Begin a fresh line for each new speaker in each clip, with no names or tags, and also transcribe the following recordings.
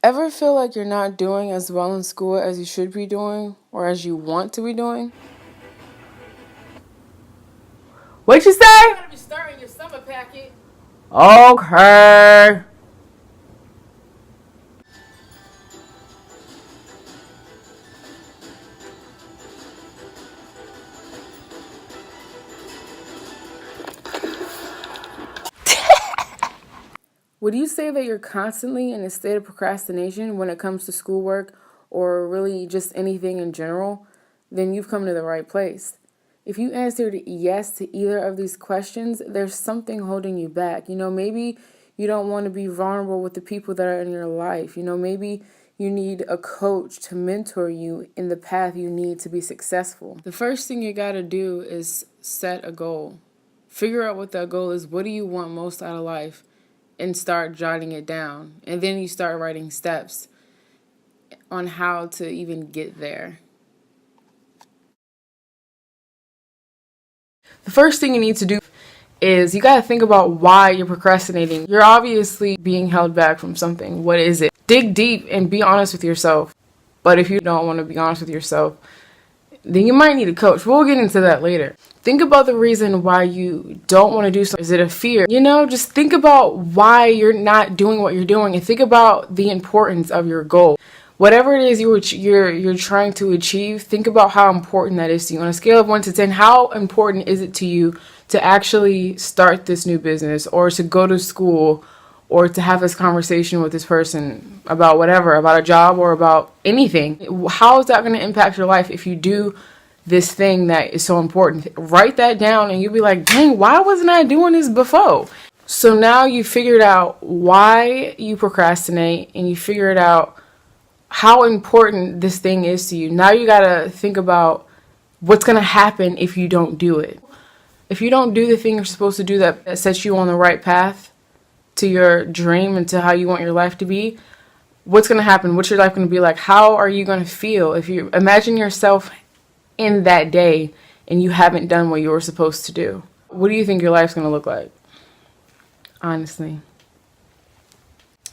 Ever feel like you're not doing as well in school as you should be doing or as you want to be doing?
What'd you say?
You gotta be starting your summer packet.
Okay.
Would you say that you're constantly in a state of procrastination when it comes to schoolwork or really just anything in general? Then you've come to the right place. If you answered yes to either of these questions, there's something holding you back. Maybe you don't want to be vulnerable with the people that are in your life. Maybe you need a coach to mentor you in the path you need to be successful. The first thing you got to do is set a goal. Figure out what that goal is. What do you want most out of life? And start jotting it down. And then you start writing steps on how to even get there. The first thing you need to do is you got to think about why you're procrastinating. You're obviously being held back from something. What is it? Dig deep and be honest with yourself. But if you don't want to be honest with yourself, then you might need a coach. We'll get into that later. Think about the reason why you don't want to do something. Is it a fear? Just think about why you're not doing what you're doing and think about the importance of your goal. Whatever it is you're trying to achieve, think about how important that is to you. On a scale of 1 to 10, how important is it to you to actually start this new business or to go to school or to have this conversation with this person about whatever, about a job or about anything? How is that going to impact your life if you do this thing that is so important? Write that down and you'll be like, dang, why wasn't I doing this before? So now you figured out why you procrastinate and you figured out how important this thing is to you. Now you got to think about what's going to happen if you don't do it. If you don't do the thing you're supposed to do that sets you on the right path to your dream and to how you want your life to be, what's going to happen? What's your life going to be like? How are you going to feel if you imagine yourself in that day and you haven't done what you were supposed to do? What do you think your life's going to look like? Honestly.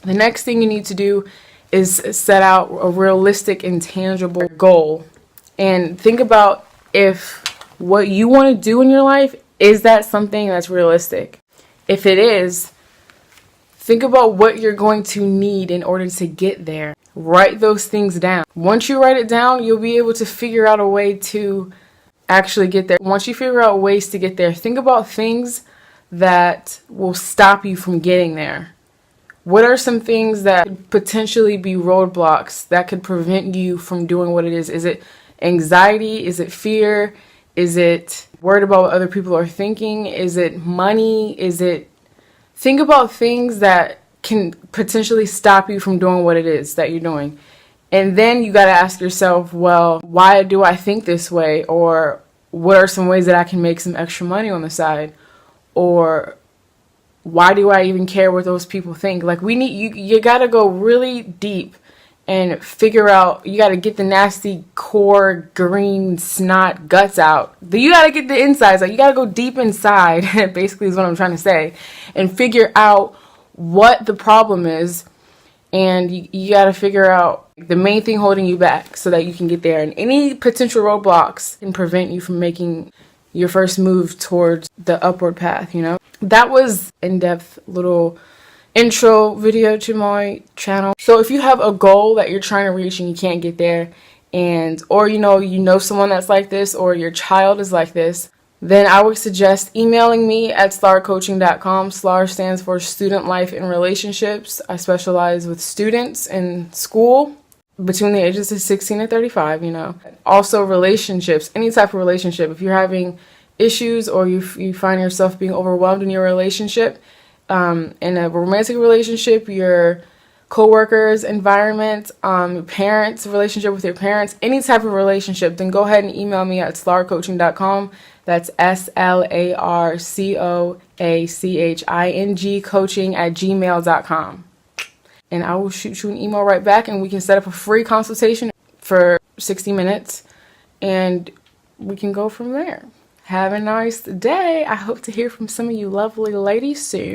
The next thing you need to do is set out a realistic and tangible goal and think about if what you want to do in your life, is that something that's realistic? If it is, think about what you're going to need in order to get there. Write those things down. Once you write it down, you'll be able to figure out a way to actually get there. Once you figure out ways to get there, think about things that will stop you from getting there. What are some things that could potentially be roadblocks that could prevent you from doing what it is? Is it anxiety? Is it fear? Is it worried about what other people are thinking? Is it money? Think about things that can potentially stop you from doing what it is that you're doing. And then you got to ask yourself, well, why do I think this way? Or what are some ways that I can make some extra money on the side? Or why do I even care what those people think? Like you got to go really deep and figure out, you got to get the nasty core green snot guts out. You got to get the insides out. You got to go deep inside, basically is what I'm trying to say, and figure out what the problem is. And you got to figure out the main thing holding you back so that you can get there. And any potential roadblocks can prevent you from making your first move towards the upward path, That was in-depth little intro video to my channel. So if you have a goal that you're trying to reach and you can't get there, or you know someone that's like this, or your child is like this, then I would suggest emailing me at slarcoaching.com. SLAR stands for Student Life and Relationships. I specialize with students in school between the ages of 16 and 35, Also relationships, any type of relationship. If you're having issues or you find yourself being overwhelmed in your relationship, in a romantic relationship, your co-workers environment, parents, relationship with your parents, any type of relationship, then go ahead and email me at slarcoaching.com. That's SLARCOACHING coaching@gmail.com. And I will shoot you an email right back and we can set up a free consultation for 60 minutes and we can go from there. Have a nice day. I hope to hear from some of you lovely ladies soon.